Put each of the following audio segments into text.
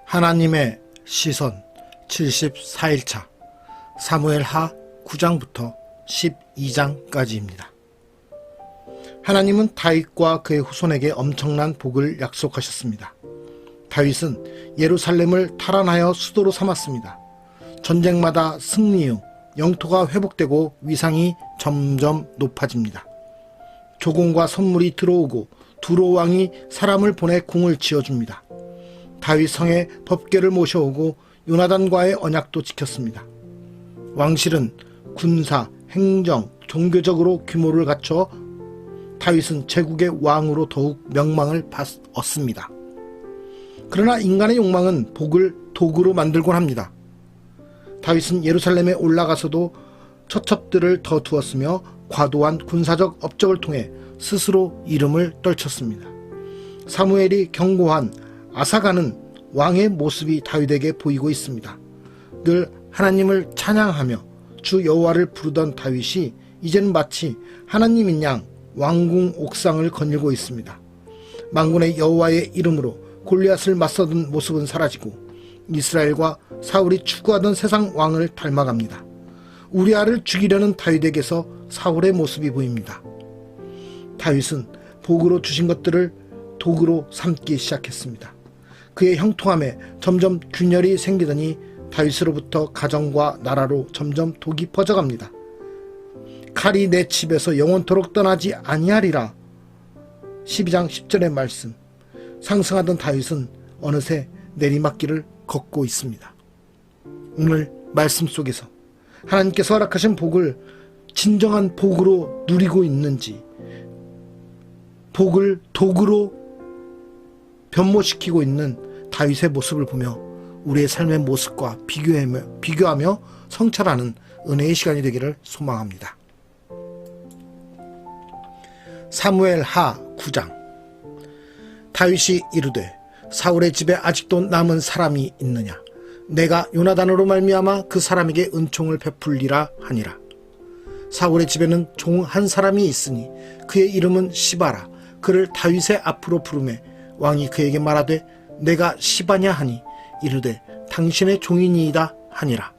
하나님의 시선 74일차 사무엘하 9장부터 12장까지입니다. 하나님은 다윗과 그의 후손에게 엄청난 복을 약속하셨습니다. 다윗은 예루살렘을 탈환하여 수도로 삼았습니다. 전쟁마다 승리 후 영토가 회복되고 위상이 점점 높아집니다. 조공과 선물이 들어오고 두로 왕이 사람을 보내 궁을 지어줍니다. 다윗 성에 법궤를 모셔오고 요나단과의 언약도 지켰습니다. 왕실은 군사, 행정, 종교적으로 규모를 갖춰 다윗은 제국의 왕으로 더욱 명망을 얻습니다. 그러나 인간의 욕망은 복을 도구로 만들곤 합니다. 다윗은 예루살렘에 올라가서도 처첩들을 더 두었으며 과도한 군사적 업적을 통해 스스로 이름을 떨쳤습니다. 사무엘이 경고한 아사가는 왕의 모습이 다윗에게 보이고 있습니다. 늘 하나님을 찬양하며 주 여호와를 부르던 다윗이 이제는 마치 하나님인 양 왕궁 옥상을 거닐고 있습니다. 만군의 여호와의 이름으로 골리앗을 맞서던 모습은 사라지고 이스라엘과 사울이 추구하던 세상 왕을 닮아갑니다. 우리아를 죽이려는 다윗에게서 사울의 모습이 보입니다. 다윗은 복으로 주신 것들을 도구로 삼기 시작했습니다. 그의 형통함에 점점 균열이 생기더니 다윗으로부터 가정과 나라로 점점 독이 퍼져갑니다. 칼이 내 집에서 영원토록 떠나지 아니하리라. 12장 10절의 말씀. 상승하던 다윗은 어느새 내리막길을 걷고 있습니다. 오늘 말씀 속에서 하나님께서 허락하신 복을 진정한 복으로 누리고 있는지, 복을 도구로 변모시키고 있는 다윗의 모습을 보며 우리의 삶의 모습과 비교하며 성찰하는 은혜의 시간이 되기를 소망합니다. 사무엘하 9장. 다윗이 이르되 사울의 집에 아직도 남은 사람이 있느냐? 내가 요나단으로 말미암아 그 사람에게 은총을 베풀리라 하니라. 사울의 집에는 종 한 사람이 있으니 그의 이름은 시바라. 그를 다윗의 앞으로 부르매 왕이 그에게 말하되 내가 시바냐 하니 이르되 당신의 종이니이다 하니라.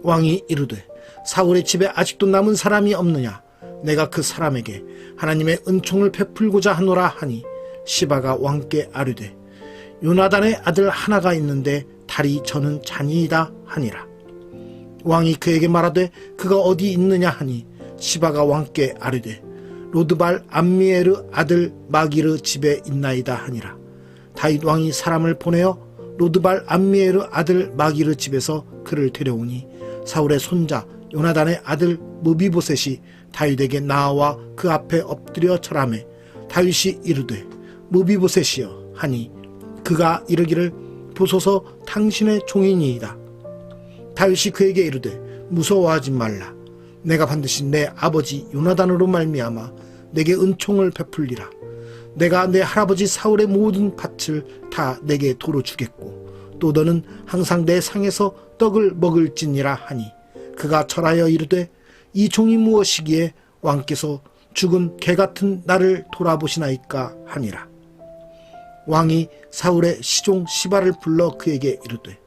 왕이 이르되 사울의 집에 아직도 남은 사람이 없느냐? 내가 그 사람에게 하나님의 은총을 베풀고자 하노라 하니 시바가 왕께 아뢰되 요나단의 아들 하나가 있는데 다리 저는 잔이이다 하니라. 왕이 그에게 말하되 그가 어디 있느냐 하니 시바가 왕께 아뢰되 로드발 암미에르 아들 마기르 집에 있나이다 하니라. 다윗 왕이 사람을 보내어 로드발 암미에르 아들 마기르 집에서 그를 데려오니 사울의 손자 요나단의 아들 무비보셋이 다윗에게 나와 그 앞에 엎드려 절하매 다윗이 이르되 무비보셋이여 하니 그가 이르기를 보소서 당신의 종이니이다. 다윗이 그에게 이르되 무서워하지 말라. 내가 반드시 내 아버지 요나단으로 말미암아 내게 은총을 베풀리라. 내가 내 할아버지 사울의 모든 밭을 다 내게 도로 주겠고 또 너는 항상 내 상에서 떡을 먹을지니라 하니 그가 절하여 이르되 이 종이 무엇이기에 왕께서 죽은 개 같은 나를 돌아보시나이까 하니라. 왕이 사울의 시종 시바를 불러 그에게 이르되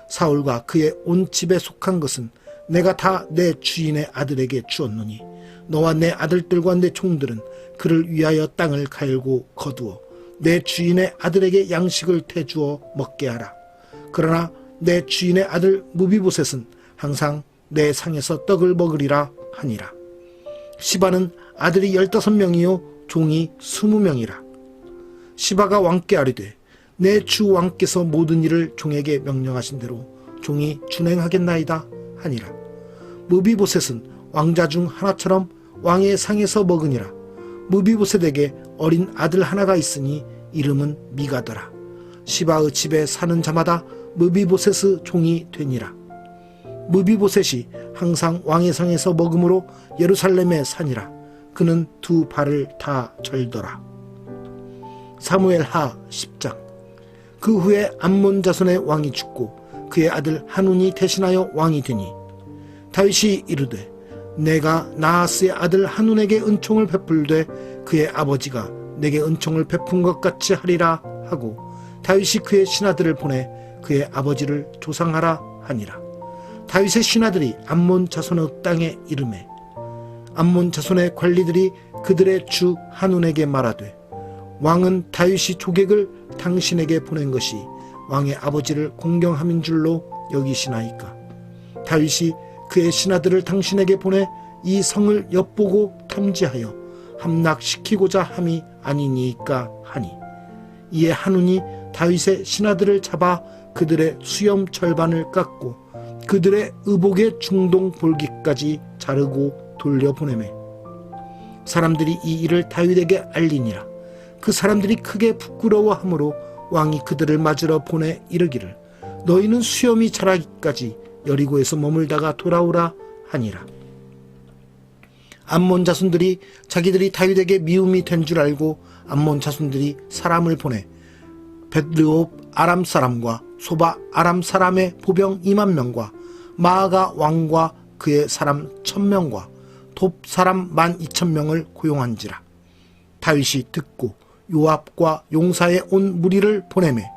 사울과 그의 온 집에 속한 것은 내가 다 내 주인의 아들에게 주었노니 너와 내 아들들과 내 종들은 그를 위하여 땅을 갈고 거두어 내 주인의 아들에게 양식을 태주어 먹게 하라. 그러나 내 주인의 아들 무비보셋은 항상 내 상에서 떡을 먹으리라 하니라. 시바는 아들이 15명이요 종이 20명이라. 시바가 왕께 아뢰되 내 주 왕께서 모든 일을 종에게 명령하신 대로 종이 준행하겠나이다 하니라. 무비보셋은 왕자 중 하나처럼 왕의 상에서 먹으니라. 무비보셋에게 어린 아들 하나가 있으니 이름은 미가더라. 시바의 집에 사는 자마다 무비보셋의 종이 되니라. 무비보셋이 항상 왕의 상에서 먹음으로 예루살렘에 사니라. 그는 두 발을 다 절더라. 사무엘하 10장. 그 후에 암몬 자손의 왕이 죽고 그의 아들 한운이 대신하여 왕이 되니 다윗이 이르되 내가 나하스의 아들 한운에게 은총을 베풀되 그의 아버지가 내게 은총을 베푼 것 같이 하리라 하고 다윗이 그의 신하들을 보내 그의 아버지를 조상하라 하니라. 다윗의 신하들이 암몬 자손의 땅에 이르매 암몬 자손의 관리들이 그들의 주 한운에게 말하되 왕은 다윗이 조객을 당신에게 보낸 것이 왕의 아버지를 공경함인 줄로 여기시나이까. 다윗이 그의 신하들을 당신에게 보내 이 성을 엿보고 탐지하여 함락시키고자 함이 아니니까 하니. 이에 한운이 다윗의 신하들을 잡아 그들의 수염 절반을 깎고 그들의 의복의 중동 볼기까지 자르고 돌려보내매 사람들이 이 일을 다윗에게 알리니라. 그 사람들이 크게 부끄러워하므로 왕이 그들을 맞으러 보내 이르기를 너희는 수염이 자라기까지 여리고에서 머물다가 돌아오라 하니라. 암몬 자손들이 자기들이 다윗에게 미움이 된 줄 알고 암몬 자손들이 사람을 보내 벳르옵 아람 사람과 소바 아람 사람의 보병 2만 명과 마아가 왕과 그의 사람 1000명과 돕 사람 12,000명을 고용한지라. 다윗이 듣고 요압과 용사의 온 무리를 보내매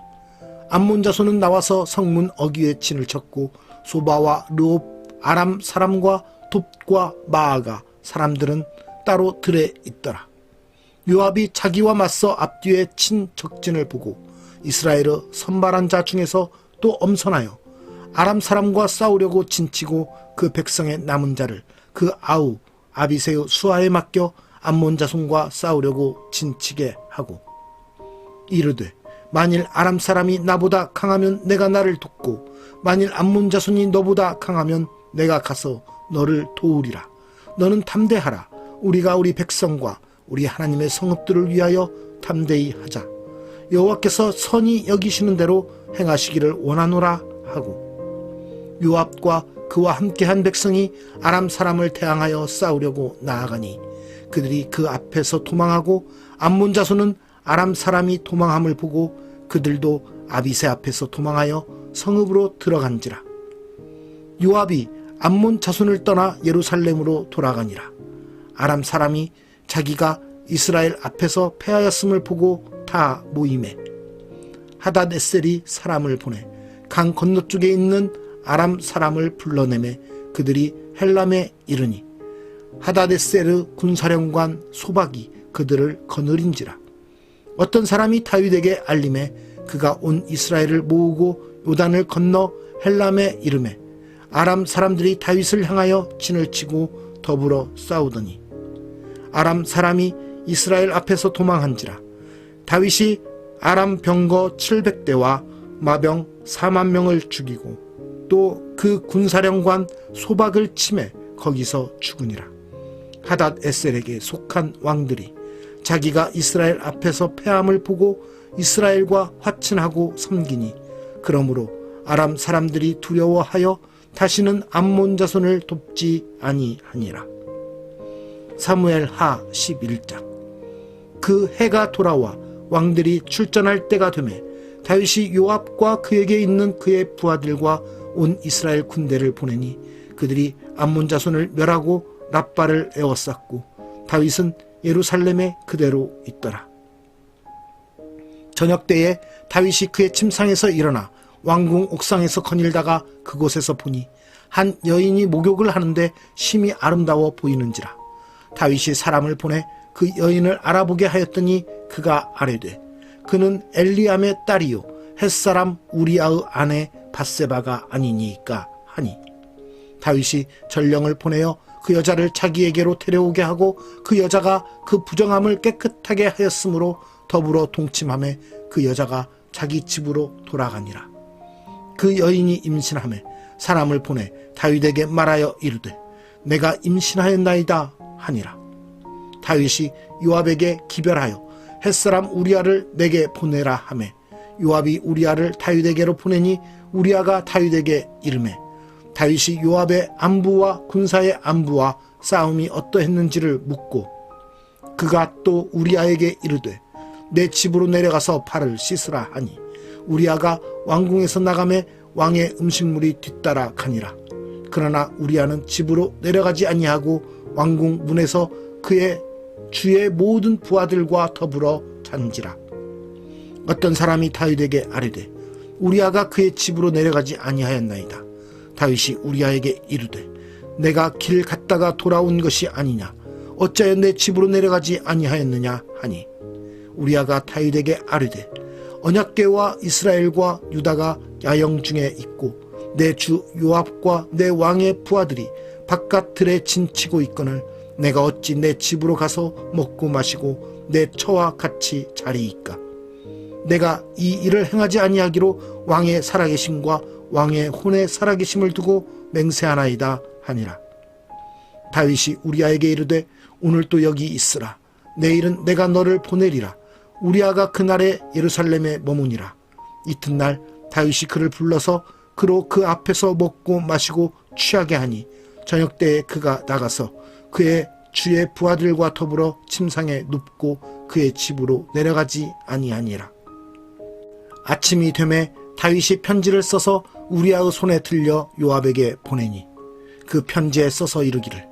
암몬 자손은 나와서 성문 어귀에 진을 쳤고 소바와 르옵 아람 사람과 돕과 마아가 사람들은 따로 들에 있더라. 요압이 자기와 맞서 앞뒤에 친 적진을 보고 이스라엘의 선발한 자 중에서 또 엄선하여 아람 사람과 싸우려고 진치고 그 백성의 남은 자를 그 아우 아비새의 수하에 맡겨 암몬 자손과 싸우려고 진치게 하고 이르되 만일 아람 사람이 나보다 강하면 내가 나를 돕고 만일 암몬 자손이 너보다 강하면 내가 가서 너를 도우리라. 너는 담대하라. 우리가 우리 백성과 우리 하나님의 성읍들을 위하여 담대히 하자. 여호와께서 선히 여기시는 대로 행하시기를 원하노라 하고 요압과 그와 함께한 백성이 아람 사람을 대항하여 싸우려고 나아가니 그들이 그 앞에서 도망하고 암몬 자손은 아람 사람이 도망함을 보고 그들도 아비새 앞에서 도망하여 성읍으로 들어간지라. 요압이 암몬 자손을 떠나 예루살렘으로 돌아가니라. 아람 사람이 자기가 이스라엘 앞에서 패하였음을 보고 다 모이매 하닷에셀이 사람을 보내 강 건너쪽에 있는 아람 사람을 불러내매 그들이 헬람에 이르니 하닷에셀의 군사령관 소박이 그들을 거느린지라. 어떤 사람이 다윗에게 알림해 그가 온 이스라엘을 모으고 요단을 건너 헬람에 이르매 아람 사람들이 다윗을 향하여 진을 치고 더불어 싸우더니 아람 사람이 이스라엘 앞에서 도망한지라. 다윗이 아람 병거 700대와 마병 4만 명을 죽이고 또 그 군사령관 소박을 치매 거기서 죽으니라. 하닷에셀에게 속한 왕들이 자기가 이스라엘 앞에서 패함을 보고 이스라엘과 화친하고 섬기니 그러므로 아람 사람들이 두려워하여 다시는 암몬 자손을 돕지 아니하니라. 사무엘하 11장. 그 해가 돌아와 왕들이 출전할 때가 되매 다윗이 요압과 그에게 있는 그의 부하들과 온 이스라엘 군대를 보내니 그들이 암몬 자손을 멸하고 랍바를 에워쌌고 다윗은 예루살렘에 그대로 있더라. 저녁 때에 다윗이 그의 침상에서 일어나 왕궁 옥상에서 거닐다가 그곳에서 보니 한 여인이 목욕을 하는데 심히 아름다워 보이는지라. 다윗이 사람을 보내 그 여인을 알아보게 하였더니 그가 아뢰되 그는 엘리암의 딸이요 햇사람 우리아의 아내 밧세바가 아니니까 하니 다윗이 전령을 보내어 그 여자를 자기에게로 데려오게 하고 그 여자가 그 부정함을 깨끗하게 하였으므로 더불어 동침하며 그 여자가 자기 집으로 돌아가니라. 그 여인이 임신하며 사람을 보내 다윗에게 말하여 이르되 내가 임신하였나이다 하니라. 다윗이 요압에게 기별하여 햇사람 우리아를 내게 보내라 하매 요압이 우리아를 다윗에게로 보내니 우리아가 다윗에게 이르매 다윗이 요압의 안부와 군사의 안부와 싸움이 어떠했는지를 묻고 그가 또 우리아에게 이르되 내 집으로 내려가서 발을 씻으라 하니 우리아가 왕궁에서 나가매 왕의 음식물이 뒤따라 가니라. 그러나 우리아는 집으로 내려가지 아니하고 왕궁 문에서 그의 주의 모든 부하들과 더불어 잔지라. 어떤 사람이 다윗에게 아뢰되 우리아가 그의 집으로 내려가지 아니하였나이다. 다윗이 우리아에게 이르되 내가 길 갔다가 돌아온 것이 아니냐, 어찌하여 내 집으로 내려가지 아니하였느냐 하니, 우리아가 다윗에게 아뢰되 언약궤와 이스라엘과 유다가 야영 중에 있고 내 주 요압과 내 왕의 부하들이 바깥 들에 진치고 있거늘 내가 어찌 내 집으로 가서 먹고 마시고 내 처와 같이 자리이까. 내가 이 일을 행하지 아니하기로 왕의 살아계심과 왕의 혼의 살아계심을 두고 맹세하나이다 하니라. 다윗이 우리아에게 이르되 오늘 또 여기 있으라. 내일은 내가 너를 보내리라. 우리아가 그날에 예루살렘에 머무니라. 이튿날 다윗이 그를 불러서 그로 그 앞에서 먹고 마시고 취하게 하니 저녁때에 그가 나가서 그의 주의 부하들과 더불어 침상에 눕고 그의 집으로 내려가지 아니하니라. 아침이 되매 다윗이 편지를 써서 우리아의 손에 들려 요압에게 보내니 그 편지에 써서 이르기를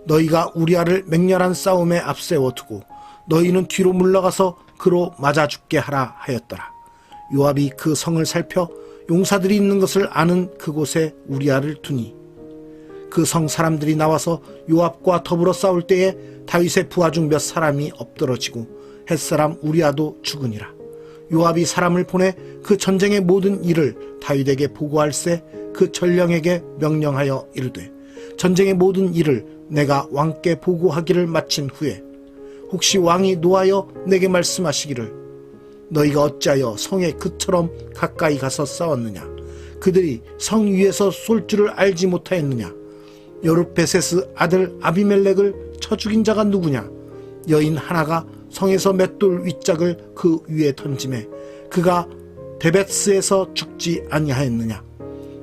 너희가 우리아를 맹렬한 싸움에 앞세워 두고 너희는 뒤로 물러가서 그로 맞아 죽게 하라 하였더라. 요압이 그 성을 살펴 용사들이 있는 것을 아는 그곳에 우리아를 두니 그 성 사람들이 나와서 요압과 더불어 싸울 때에 다윗의 부하 중 몇 사람이 엎드러지고 햇사람 우리아도 죽으니라. 요압이 사람을 보내 그 전쟁의 모든 일을 다윗에게 보고할세 그 전령에게 명령하여 이르되 전쟁의 모든 일을 내가 왕께 보고하기를 마친 후에 혹시 왕이 노하여 내게 말씀하시기를 너희가 어찌하여 성에 그처럼 가까이 가서 싸웠느냐, 그들이 성 위에서 쏠 줄을 알지 못하였느냐, 여룹베셋의 아들 아비멜렉을 쳐 죽인 자가 누구냐, 여인 하나가 성에서 맷돌 윗짝을 그 위에 던지매 그가 데벳스에서 죽지 아니하였느냐,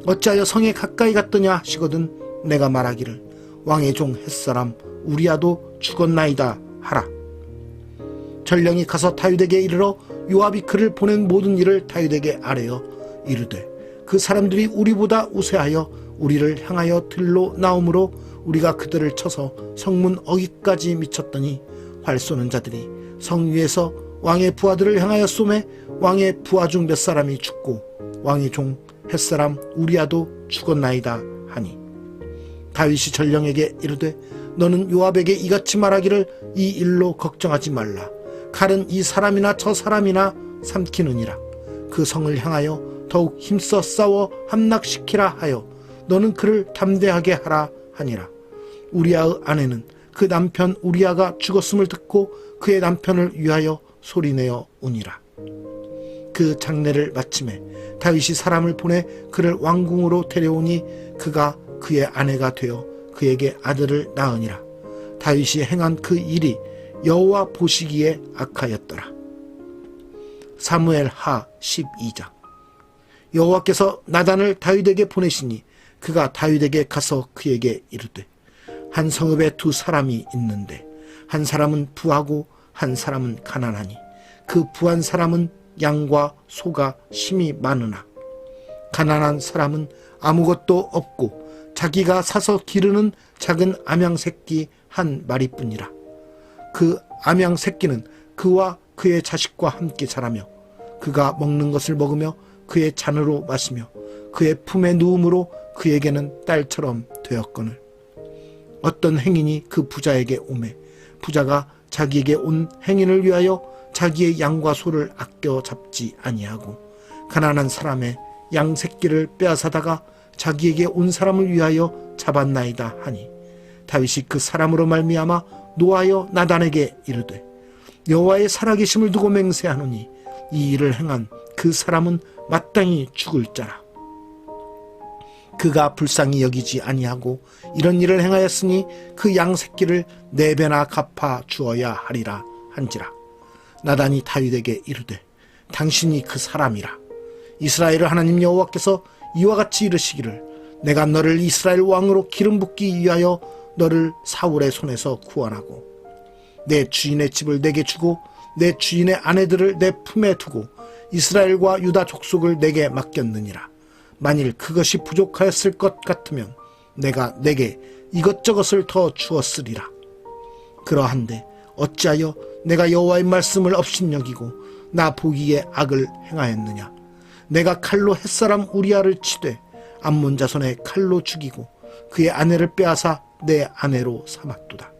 어찌하여 성에 가까이 갔더냐 하시거든 내가 말하기를 왕의 종 햇사람 우리아도 죽었나이다 하라. 전령이 가서 다윗에게 이르러 요압이 그를 보낸 모든 일을 다윗에게 아뢰어 이르되 그 사람들이 우리보다 우세하여 우리를 향하여 들로 나오므로 우리가 그들을 쳐서 성문 어귀까지 미쳤더니 활 쏘는 자들이 성 위에서 왕의 부하들을 향하여 쏘매 왕의 부하 중 몇 사람이 죽고 왕의 종 햇사람 우리아도 죽었나이다 하니 다윗이 전령에게 이르되 너는 요압에게 이같이 말하기를 이 일로 걱정하지 말라. 칼은 이 사람이나 저 사람이나 삼키느니라. 그 성을 향하여 더욱 힘써 싸워 함락시키라 하여 너는 그를 담대하게 하라 하니라. 우리아의 아내는 그 남편 우리아가 죽었음을 듣고 그의 남편을 위하여 소리내어 우니라. 그 장례를 마침에 다윗이 사람을 보내 그를 왕궁으로 데려오니 그가 그의 아내가 되어 그에게 아들을 낳으니라. 다윗이 행한 그 일이 여호와 보시기에 악하였더라. 사무엘 하 12장. 여호와께서 나단을 다윗에게 보내시니 그가 다윗에게 가서 그에게 이르되 한 성읍에 두 사람이 있는데 한 사람은 부하고 한 사람은 가난하니 그 부한 사람은 양과 소가 심히 많으나 가난한 사람은 아무것도 없고 자기가 사서 기르는 작은 암양 새끼 한 마리뿐이라. 그 암양 새끼는 그와 그의 자식과 함께 자라며 그가 먹는 것을 먹으며 그의 잔으로 마시며 그의 품에 누움으로 그에게는 딸처럼 되었거늘 어떤 행인이 그 부자에게 오매 부자가 자기에게 온 행인을 위하여 자기의 양과 소를 아껴 잡지 아니하고 가난한 사람의 양 새끼를 빼앗아다가 자기에게 온 사람을 위하여 잡았나이다 하니 다윗이 그 사람으로 말미암아 노하여 나단에게 이르되 여호와의 살아계심을 두고 맹세하노니 이 일을 행한 그 사람은 마땅히 죽을 자라. 그가 불쌍히 여기지 아니하고 이런 일을 행하였으니 그 양 새끼를 4배나 갚아 주어야 하리라 한지라. 나단이 다윗에게 이르되 당신이 그 사람이라. 이스라엘의 하나님 여호와께서 이와 같이 이르시기를 내가 너를 이스라엘 왕으로 기름 붓기 위하여 너를 사울의 손에서 구원하고 내 주인의 집을 내게 주고 내 주인의 아내들을 내 품에 두고 이스라엘과 유다 족속을 내게 맡겼느니라. 만일 그것이 부족하였을 것 같으면 내가 내게 이것저것을 더 주었으리라. 그러한데 어찌하여 내가 여호와의 말씀을 업신여기고 나 보기에 악을 행하였느냐. 내가 칼로 햇사람 우리아를 치되 암몬 자손의 칼로 죽이고 그의 아내를 빼앗아 내 아내로 삼았도다.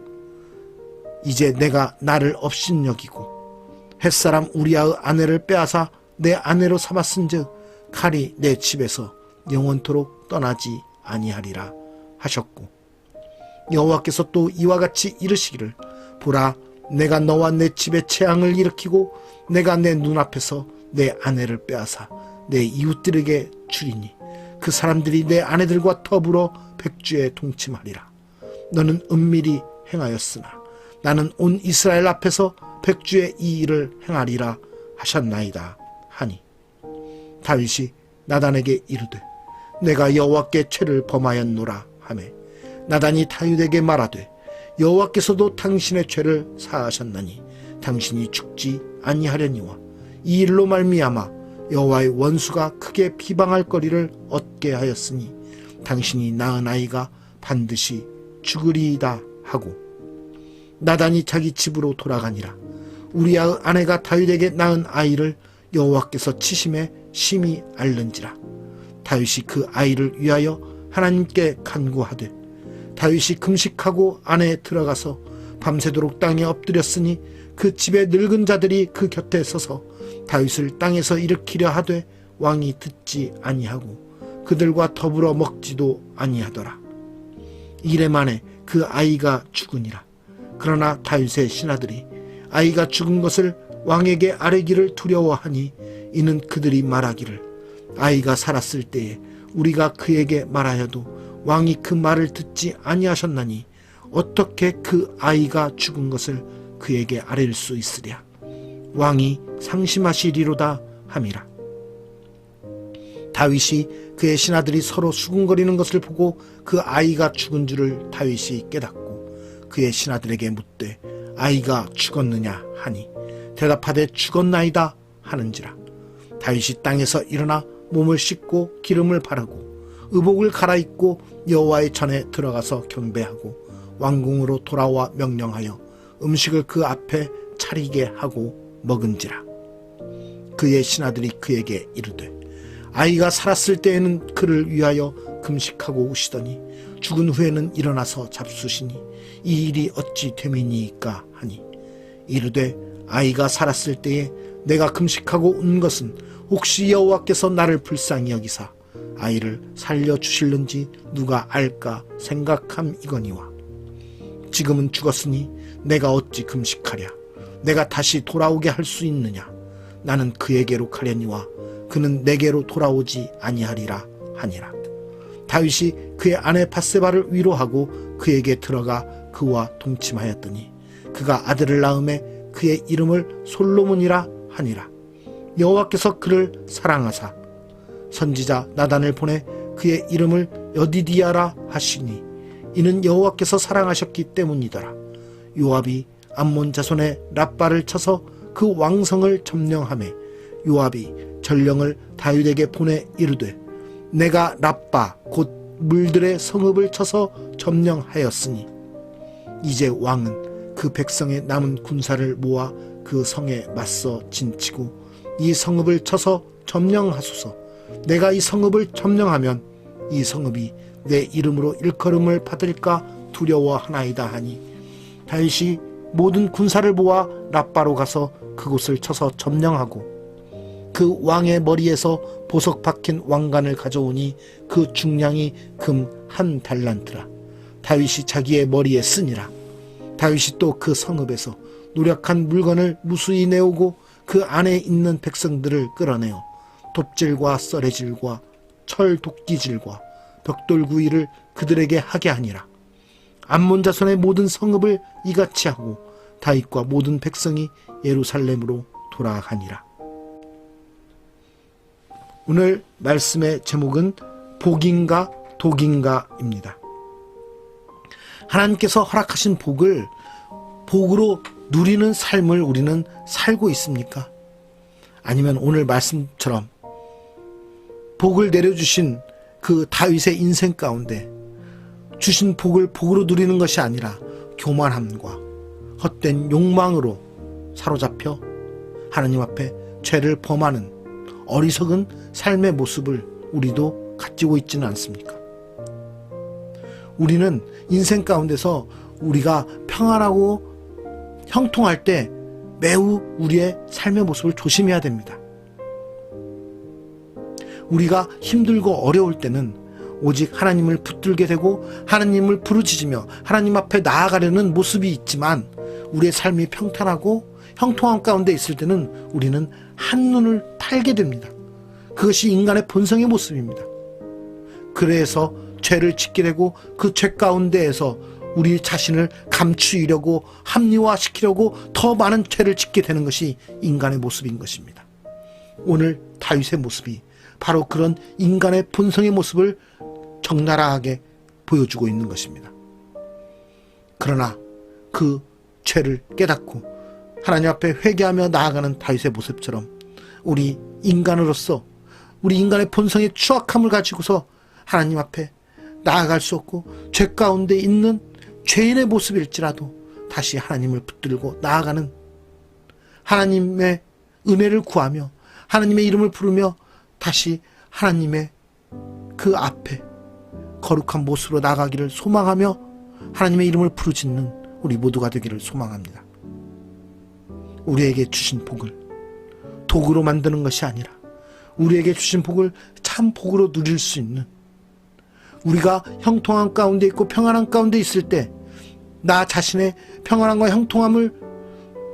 이제 내가 나를 업신여기고 햇사람 우리아의 아내를 빼앗아 내 아내로 삼았은즉 칼이 내 집에서 영원토록 떠나지 아니하리라 하셨고, 여호와께서 또 이와 같이 이르시기를, 보라, 내가 너와 내 집에 재앙을 일으키고 내가 내 눈앞에서 내 아내를 빼앗아 내 이웃들에게 주리니 그 사람들이 내 아내들과 더불어 백주에 동침하리라. 너는 은밀히 행하였으나 나는 온 이스라엘 앞에서 백주에 이 일을 행하리라 하셨나이다 하니, 다윗이 나단에게 이르되 내가 여호와께 죄를 범하였노라 하매, 나단이 다윗에게 말하되 여호와께서도 당신의 죄를 사하셨나니 당신이 죽지 아니하려니와 이 일로 말미암아 여호와의 원수가 크게 비방할 거리를 얻게 하였으니 당신이 낳은 아이가 반드시 죽으리이다 하고, 나단이 자기 집으로 돌아가니라. 우리아의 아내가 다윗에게 낳은 아이를 여호와께서 치심에 심히 앓는지라. 다윗이 그 아이를 위하여 하나님께 간구하되, 다윗이 금식하고 안에 들어가서 밤새도록 땅에 엎드렸으니 그 집의 늙은 자들이 그 곁에 서서 다윗을 땅에서 일으키려 하되 왕이 듣지 아니하고 그들과 더불어 먹지도 아니하더라. 이래 만에 그 아이가 죽으니라. 그러나 다윗의 신하들이 아이가 죽은 것을 왕에게 아뢰기를 두려워하니, 이는 그들이 말하기를, 아이가 살았을 때에 우리가 그에게 말하여도 왕이 그 말을 듣지 아니하셨나니 어떻게 그 아이가 죽은 것을 그에게 아뢰일 수 있으랴. 왕이 상심하시리로다 함이라. 다윗이 그의 신하들이 서로 수군거리는 것을 보고 그 아이가 죽은 줄을 다윗이 깨닫고 그의 신하들에게 묻되 아이가 죽었느냐 하니, 대답하되 죽었나이다 하는지라. 다윗이 땅에서 일어나 몸을 씻고 기름을 바르고 의복을 갈아입고 여호와의 전에 들어가서 경배하고 왕궁으로 돌아와 명령하여 음식을 그 앞에 차리게 하고 먹은지라. 그의 신하들이 그에게 이르되 아이가 살았을 때에는 그를 위하여 금식하고 우시더니 죽은 후에는 일어나서 잡수시니 이 일이 어찌 됨이니이까 하니, 이르되 아이가 살았을 때에 내가 금식하고 운 것은 혹시 여호와께서 나를 불쌍히 여기사 아이를 살려주실는지 누가 알까 생각함이거니와, 지금은 죽었으니 내가 어찌 금식하랴. 내가 다시 돌아오게 할 수 있느냐. 나는 그에게로 가려니와 그는 내게로 돌아오지 아니하리라 하니라. 다윗이 그의 아내 밧세바를 위로하고 그에게 들어가 그와 동침하였더니 그가 아들을 낳음에 그의 이름을 솔로몬이라 하니라. 여호와께서 그를 사랑하사 선지자 나단을 보내 그의 이름을 여디디아라 하시니 이는 여호와께서 사랑하셨기 때문이더라. 요압이 암몬 자손의 랍바를 쳐서 그 왕성을 점령하매 요압이 전령을 다윗에게 보내 이르되 내가 랍바 곧 물들의 성읍을 쳐서 점령하였으니 이제 왕은 그 백성의 남은 군사를 모아 그 성에 맞서 진치고 이 성읍을 쳐서 점령하소서. 내가 이 성읍을 점령하면 이 성읍이 내 이름으로 일컬음을 받을까 두려워하나이다 하니, 다윗이 모든 군사를 모아 랍바로 가서 그곳을 쳐서 점령하고 그 왕의 머리에서 보석 박힌 왕관을 가져오니 그 중량이 금 1달란트라. 다윗이 자기의 머리에 쓰니라. 다윗이 또 그 성읍에서 노력한 물건을 무수히 내오고 그 안에 있는 백성들을 끌어내어 톱질과 썰해질과 철 도끼질과 벽돌구이를 그들에게 하게 하니라. 암몬 자손의 모든 성읍을 이같이 하고 다윗과 모든 백성이 예루살렘으로 돌아가니라. 오늘 말씀의 제목은 복인가 독인가입니다. 하나님께서 허락하신 복을 복으로 누리는 삶을 우리는 살고 있습니까? 아니면 오늘 말씀처럼 복을 내려주신 그 다윗의 인생 가운데 주신 복을 복으로 누리는 것이 아니라 교만함과 헛된 욕망으로 사로잡혀 하나님 앞에 죄를 범하는 어리석은 삶의 모습을 우리도 가지고 있지는 않습니까? 우리는 인생 가운데서 우리가 평안하고 형통할 때 매우 우리의 삶의 모습을 조심해야 됩니다. 우리가 힘들고 어려울 때는 오직 하나님을 붙들게 되고 하나님을 부르짖으며 하나님 앞에 나아가려는 모습이 있지만, 우리의 삶이 평탄하고 형통함 가운데 있을 때는 우리는 한눈을 팔게 됩니다. 그것이 인간의 본성의 모습입니다. 그래서 죄를 짓게 되고 그 죄 가운데에서 우리 자신을 감추려고 합리화시키려고 더 많은 죄를 짓게 되는 것이 인간의 모습인 것입니다. 오늘 다윗의 모습이 바로 그런 인간의 본성의 모습을 적나라하게 보여주고 있는 것입니다. 그러나 그 죄를 깨닫고 하나님 앞에 회개하며 나아가는 다윗의 모습처럼 우리 인간으로서 우리 인간의 본성의 추악함을 가지고서 하나님 앞에 나아갈 수 없고 죄 가운데 있는 죄인의 모습일지라도 다시 하나님을 붙들고 나아가는, 하나님의 은혜를 구하며 하나님의 이름을 부르며 다시 하나님의 그 앞에 거룩한 모습으로 나가기를 소망하며 하나님의 이름을 부르짖는 우리 모두가 되기를 소망합니다. 우리에게 주신 복을 독으로 만드는 것이 아니라 우리에게 주신 복을 참 복으로 누릴 수 있는, 우리가 형통함 가운데 있고 평안함 가운데 있을 때 나 자신의 평안함과 형통함을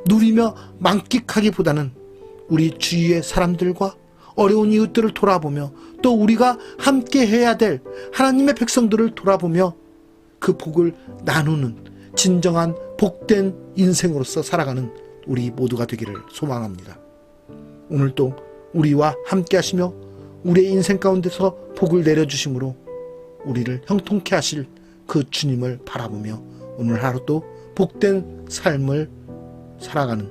누리며 만끽하기보다는 우리 주위의 사람들과 어려운 이웃들을 돌아보며 또 우리가 함께 해야 될 하나님의 백성들을 돌아보며 그 복을 나누는 진정한 복된 인생으로서 살아가는 우리 모두가 되기를 소망합니다. 오늘도 우리와 함께 하시며 우리의 인생 가운데서 복을 내려주심으로 우리를 형통케 하실 그 주님을 바라보며 오늘 하루도 복된 삶을 살아가는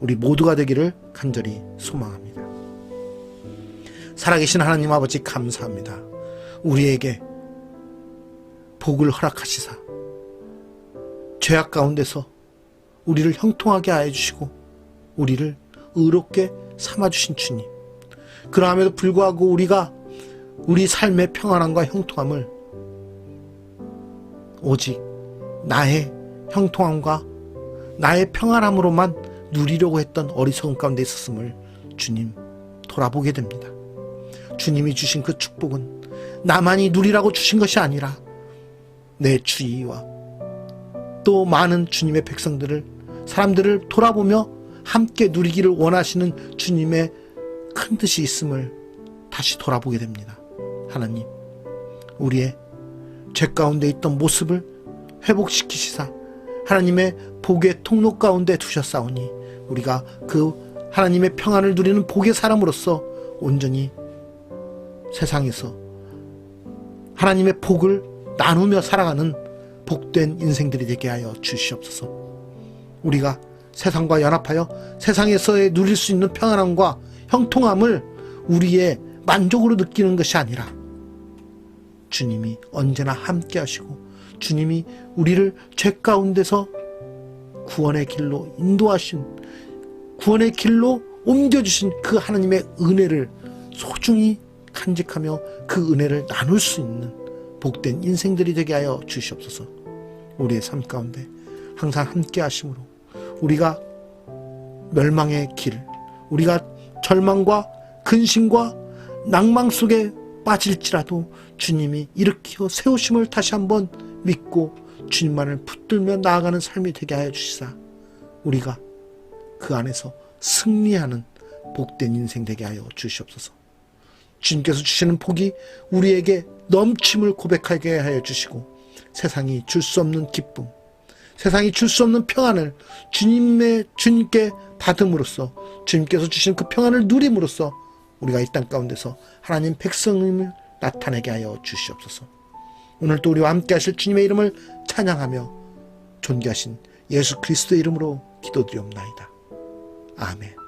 우리 모두가 되기를 간절히 소망합니다. 살아계신 하나님 아버지 감사합니다. 우리에게 복을 허락하시사 죄악 가운데서 우리를 형통하게 하여 주시고 우리를 의롭게 삼아주신 주님, 그러함에도 불구하고 우리가 우리 삶의 평안함과 형통함을 오직 나의 형통함과 나의 평안함으로만 누리려고 했던 어리석음 가운데 있었음을 주님 돌아보게 됩니다. 주님이 주신 그 축복은 나만이 누리라고 주신 것이 아니라 내 주위와 또 많은 주님의 백성들을, 사람들을 돌아보며 함께 누리기를 원하시는 주님의 큰 뜻이 있음을 다시 돌아보게 됩니다. 하나님, 우리의 죄 가운데 있던 모습을 회복시키시사 하나님의 복의 통로 가운데 두셨사오니 우리가 그 하나님의 평안을 누리는 복의 사람으로서 온전히 세상에서 하나님의 복을 나누며 살아가는 복된 인생들이 되게 하여 주시옵소서. 우리가 세상과 연합하여 세상에서의 누릴 수 있는 평안함과 형통함을 우리의 만족으로 느끼는 것이 아니라 주님이 언제나 함께 하시고 주님이 우리를 죄 가운데서 구원의 길로 인도하신, 구원의 길로 옮겨주신 그 하나님의 은혜를 소중히 간직하며 그 은혜를 나눌 수 있는 복된 인생들이 되게 하여 주시옵소서. 우리의 삶 가운데 항상 함께 하심으로 우리가 멸망의 길, 우리가 절망과 근심과 낭망 속에 빠질지라도 주님이 일으켜 세우심을 다시 한번 믿고 주님만을 붙들며 나아가는 삶이 되게 하여 주시사 우리가 그 안에서 승리하는 복된 인생 되게 하여 주시옵소서. 주님께서 주시는 복이 우리에게 넘침을 고백하게 하여 주시고 세상이 줄 수 없는 기쁨, 세상이 줄 수 없는 평안을 주님께 받음으로써 주님께서 주신 그 평안을 누림으로써 우리가 이 땅 가운데서 하나님 백성임을 나타내게 하여 주시옵소서. 오늘도 우리와 함께 하실 주님의 이름을 찬양하며 존귀하신 예수 그리스도의 이름으로 기도드리옵나이다. 아멘.